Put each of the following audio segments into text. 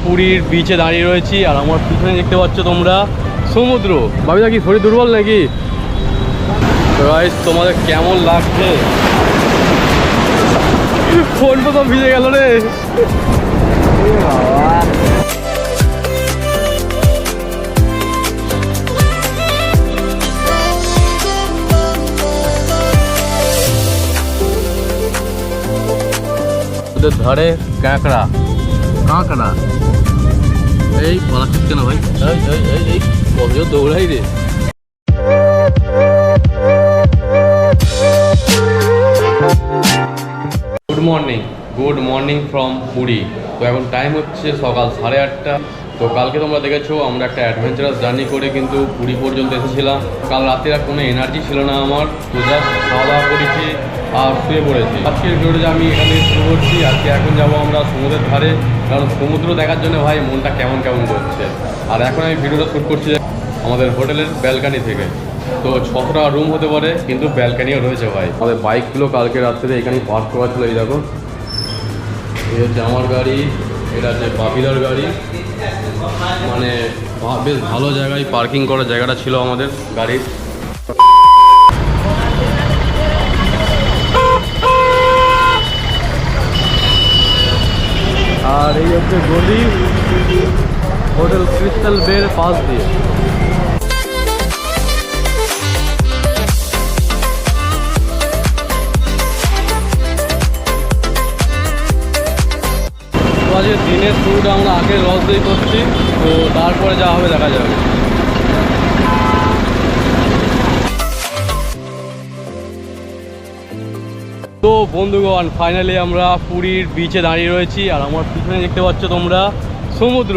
পুরীর বিচে দাঁড়িয়ে রয়েছি আর আমার পিছনে দেখতে পাচ্ছ তোমরা সমুদ্র। বাবিদা কি শরীর দুর্বল নাকি? গাইস তোমাদের কেমন লাগছে? ফোন তো সব ভিজে গেল রে। ধারে কাঁকড়া কাঁকড়া এই বলা হচ্ছে না ভাই, এই কত দৌড়াই রে। Good morning from Puri. তো এখন টাইম হচ্ছে সকাল 8:30। তো কালকে তোমরা দেখেছো আমরা একটা অ্যাডভেঞ্চারাস জার্নি করে কিন্তু পুরী পর্যন্ত এসেছিলাম। কাল রাতে আর কোনো এনার্জি ছিল না আমার, তো জাস্ট খাওয়া দাওয়া করেছি আর শুয়ে পড়েছি। আজকের ভিডিওটা আমি এখানে শুরু করছি। আজকে এখন যাবো আমরা সমুদ্রের ধারে, কারণ সমুদ্র দেখার জন্য ভাই মনটা কেমন কেমন করছে। আর এখন আমি ভিডিওটা শ্যুট করছি আমাদের হোটেলের ব্যালকানি থেকে। তো 600 টাকা রুম হতে পারে, কিন্তু ব্যালকানিও রয়েছে ভাই। আমাদের বাইকগুলো কালকে রাত্রে এখানেই পার্ক করা ছিল। এই দেখো, এই হচ্ছে আমার গাড়ি, এটা হচ্ছে বাপিদার গাড়ি। মানে বেশ ভালো জায়গায় পার্কিং করার জায়গাটা ছিল আমাদের গাড়ির। আর এই হচ্ছে গলি হোটেল ক্রিস্টাল বের পাশ দিয়ে। আজকে দিনের শুরুটা আমরা আগে লস দিয়ে করছি, তো তারপরে যা হবে দেখা যাবে। তো বন্ধুগণ, ফাইনালি আমরা পুরীর বিচে দাঁড়িয়ে রয়েছি আর আমার পিছনে দেখতে পাচ্ছ তোমরা সমুদ্র।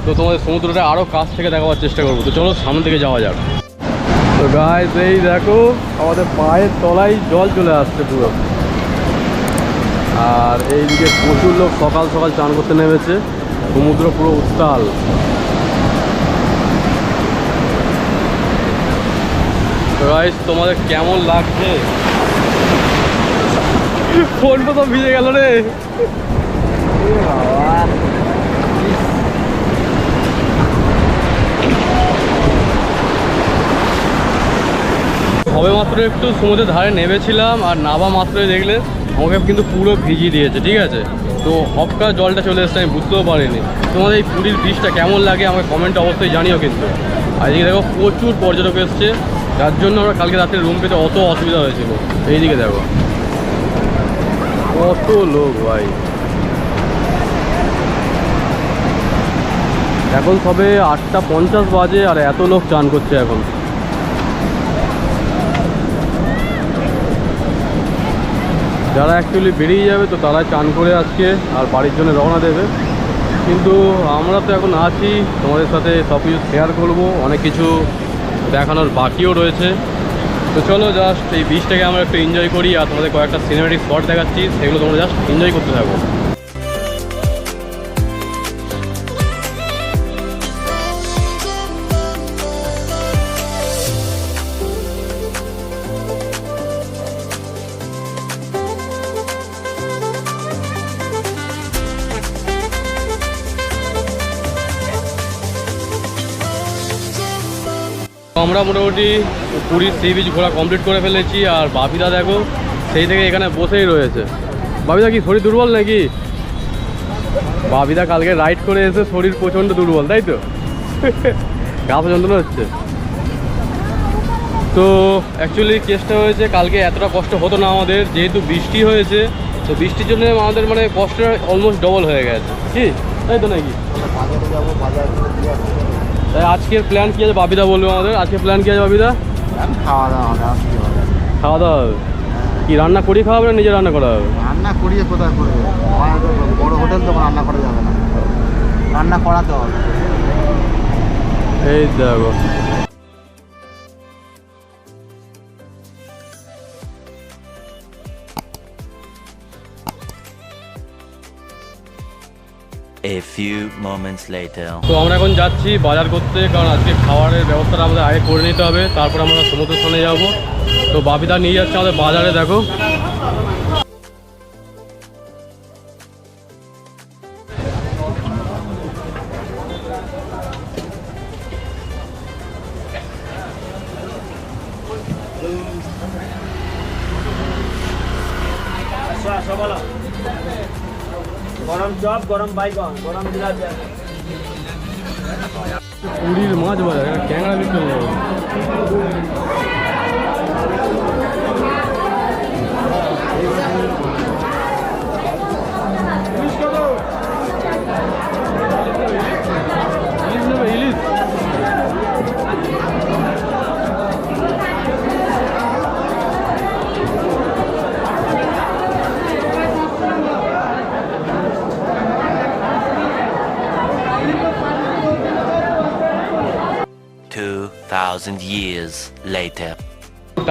তো তোমাদের সমুদ্রটা আরও কাছ থেকে দেখাবার চেষ্টা করবো। তো চলো সামনে থেকে যাওয়া যাক। তো গাইস এই দেখো, আমাদের পায়ের তলায় জল চলে আসছে পুরো। আর এইদিকে প্রচুর লোক সকাল সকাল চান করতে নেমেছে। সমুদ্র পুরো উত্তাল। গাইস তোমাদের কেমন লাগছে? ফোন তো ভিজে গেল রে। সবে মাত্র একটু সমুদ্রের ধারে নেমেছিলাম আর নাবা মাত্রই দেখলে আমাকে কিন্তু পুরো ভিজিয়ে দিয়েছে, ঠিক আছে। তো হপকা জলটা চলে এসছে, আমি বুঝতেও পারিনি। তোমাদের এই পুরীর বিচটা কেমন লাগে আমাকে কমেন্টে অবশ্যই জানিও কিন্তু। আর এইদিকে দেখো প্রচুর পর্যটক এসছে, যার জন্য আমরা কালকে রাত্রে রুম পেতে অত অসুবিধা হয়েছিল। এইদিকে দেখো কত লোক ভাই। এখন সবে 8:50 বাজে আর এত লোক চান করছে এখন। যারা অ্যাকচুয়ালি বেরিয়ে যাবে তো তারা চান করে আজকে আর বাড়ির জন্য রওনা দেবে। কিন্তু আমরা তো এখন আছি, তোমাদের সাথে সব কিছু শেয়ার করবো, অনেক কিছু দেখানোর বাকিও রয়েছে। তো চলো জাস্ট এই বিচটাকে আমরা একটু এনজয় করি আর তোমাদের কয়েকটা সিনেমেটিক স্পট দেখাচ্ছি, সেগুলো তোমরা জাস্ট এনজয় করতে থাকো। আমরা মোটামুটি পুরীর সি বিচ ঘোরা কমপ্লিট করে ফেলেছি আর বাপিদা দেখো সেই থেকে এখানে বসেই রয়েছে। বাপিদা কি শরীর দুর্বল নাকি? বাপিদা কালকে রাইড করে এসে শরীর প্রচণ্ড দুর্বল, তাই তো? গা যন্ত্রণা হচ্ছে। তো অ্যাকচুয়ালি কেসটা হয়েছে কালকে এতটা কষ্ট হতো না আমাদের, যেহেতু বৃষ্টি হয়েছে। তো বৃষ্টির জন্য আমাদের মানে কষ্টটা অলমোস্ট ডবল হয়ে গেছে, কি তাই তো নাকি? তাই আজকের প্ল্যান কী আছে বাপিদা বলবে আমাদের? আজকের প্ল্যান কী আছে বাপিদা? খাওয়া দাওয়া খাওয়া দাওয়া হবে? কি রান্না করিয়ে খাওয়াবে না নিজে রান্না করা হবে? রান্না করিয়ে কোথায় করবে, বড় হোটেল তো রান্না করা যাবে না, রান্না করাতে হবে। এই দেখো A few moments later. তো আমরা এখন যাচ্ছি বাজার করতে, কারণ আজকে খাবারের ব্যবস্থাটা আমাদের আগে করে নিতে হবে, তারপর আমরা সমুদ্রের সামনে যাব। তো বাপিদা নিয়ে যাচ্ছে আমাদের বাজারে। দেখো চপ গরম বাইগন গরম জিলাপি আছে পুরীর মাছ বাজার ক্যাংড়া বিক্রি হবে। ইলিশ 2,000 years later.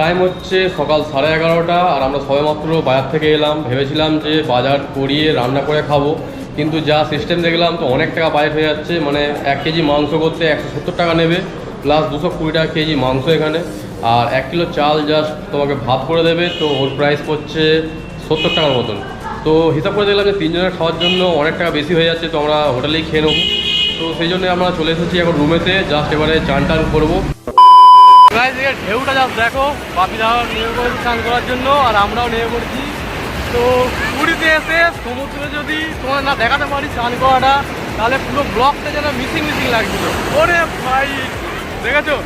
টাইম হচ্ছে সকাল 11:30 আর আমরা সবেমাত্র বাজার থেকে এলাম। ভেবেছিলাম যে বাজার করিয়ে রান্না করে খাবো, কিন্তু যা সিস্টেম দেখলাম তো অনেক টাকা বাজেট হয়ে যাচ্ছে। মানে 1 কেজি মাংস করতে 170 টাকা নেবে, প্লাস 220 টাকা কেজি মাংস এখানে, আর 1 কিলো চাল জাস্ট তোমাকে ভাত করে দেবে, তো ওর প্রাইস পড়ছে 70 টাকার মতন। তো হিসাব করে দেখলাম যে 3 জনের খাওয়ার জন্য অনেক টাকা বেশি হয়ে যাচ্ছে, তো আমরা হোটেলেই খেয়ে নেবো। তো সেই জন্য আমরা চলে এসেছি এখন রুমেতে, জাস্ট এবারে চান টান করবো। ঢেউটা জাস্ট দেখো, বাপিদাও নেমে পড়েছি স্নান করার জন্য, আর আমরাও নেমে পড়েছি। তো পুরীতে এসে সমুদ্রে যদি তোমার না দেখাতে পারি স্নান করাটা, তাহলে পুরো ব্লগটা যেন মিসিং লাগছিল। ওরে ভাই দেখেছো?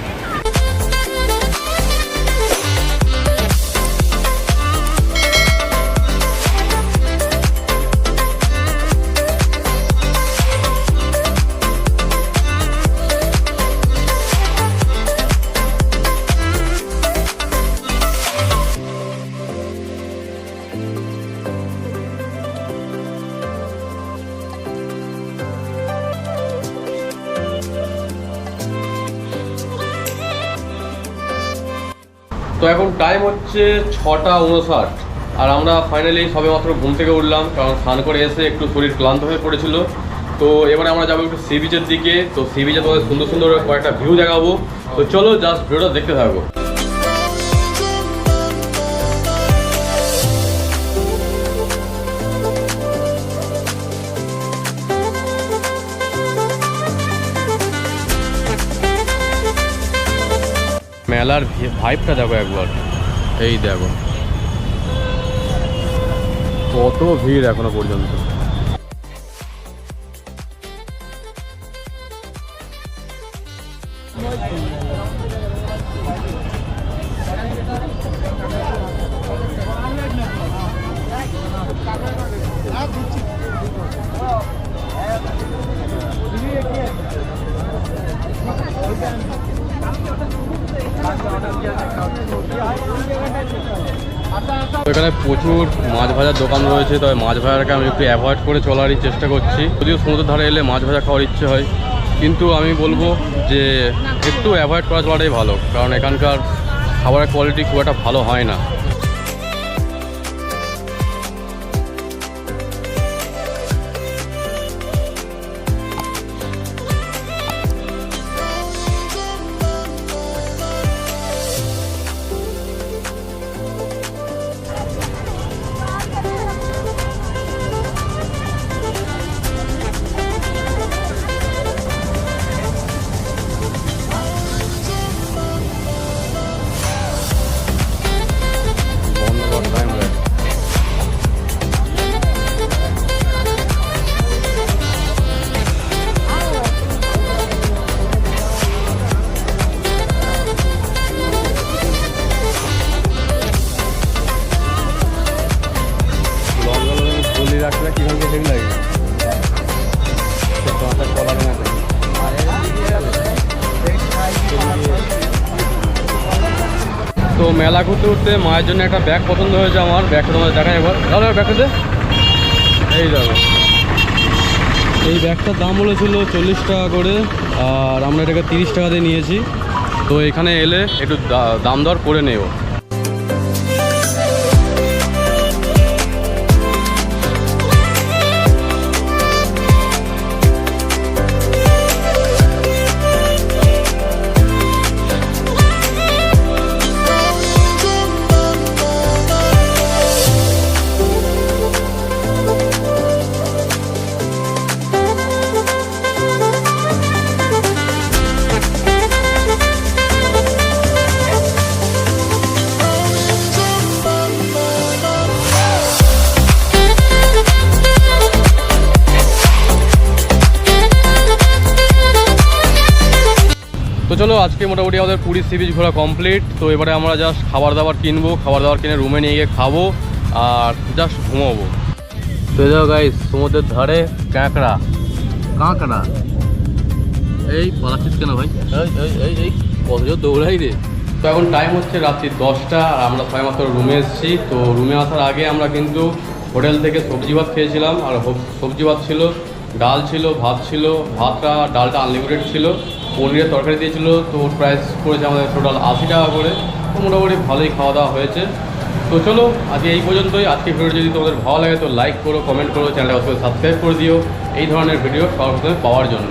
তো এখন টাইম হচ্ছে 6:59 আর আমরা ফাইনালি সবে মাত্র ঘুম থেকে উঠলাম, কারণ স্নান করে এসে একটু শরীর ক্লান্ত হয়ে পড়েছিল। তো এবারে আমরা যাবো একটু সি বিচের দিকে। তো সি বিচে তোমাদের সুন্দর সুন্দর কয়েকটা ভিউ দেখাবো, তো চলো জাস্ট ভিডিওটা দেখতে থাকবো। মেলার ভাইবটা দেখো একবার, এই দেখো কত ভিড় এখনো পর্যন্ত। এখানে প্রচুর মাছ ভাজার দোকান রয়েছে, তবে মাছ ভাজাটাকে আমি একটু অ্যাভয়েড করে চলারই চেষ্টা করছি। যদিও সমুদ্রের ধারে এলে মাছ ভাজা খাওয়ার ইচ্ছে হয়, কিন্তু আমি বলবো যে একটু অ্যাভয়েড করা চলাটাই ভালো, কারণ এখানকার খাবারের কোয়ালিটি খুব একটা ভালো হয় না। তো মেলা ঘুরতে ঘুরতে মায়ের জন্য একটা ব্যাগ পছন্দ হয়েছে আমার। ব্যাগটা তোমাদের দেখাই একবার, দাদা ব্যাগটাতে এই দেখো। এই ব্যাগটার দাম বলেছিল 40 টাকা করে, আর আমরা এটাকে 30 টাকা দিয়ে নিয়েছি। তো এখানে এলে একটু দাম দর করে নেব। চলো আজকে মোটামুটি আমাদের পুরী সি বিচ ঘোরা কমপ্লিট। তো এবারে আমরা জাস্ট খাবার দাবার কিনবো, খাবার দাবার কিনে রুমে নিয়ে গিয়ে খাবো আর জাস্ট ঘুমাবো। তো দেখো গাইস, সমুদ্রের ধারে কাঁকড়া কাঁকড়া এই পালাচ্ছিস কেন ভাই? এই কতজন দৌড়াই রে। তো এখন টাইম হচ্ছে রাত্রি 10টা আর আমরা সবাই মাত্র রুমে এসেছি। তো রুমে আসার আগে আমরা কিন্তু হোটেল থেকে সবজি ভাত খেয়েছিলাম। আর সবজি ভাত ছিল, ডাল ছিল, ভাত ছিল, ভাতটা ডালটা আনলিমিটেড ছিল, পনিরের তরকারি দিয়েছিল। তো প্রাইস পড়েছে আমাদের টোটাল 80 টাকা করে। তো মোটামুটি ভালোই খাওয়া দাওয়া হয়েছে। তো চলো আজকে এই পর্যন্তই। আজকে ভিডিও যদি তোমাদের ভালো লাগে তো লাইক করো, কমেন্ট করো, চ্যানেলটা সাবস্ক্রাইব করে দিও এই ধরনের ভিডিও সবার প্রথমে পাওয়ার জন্য।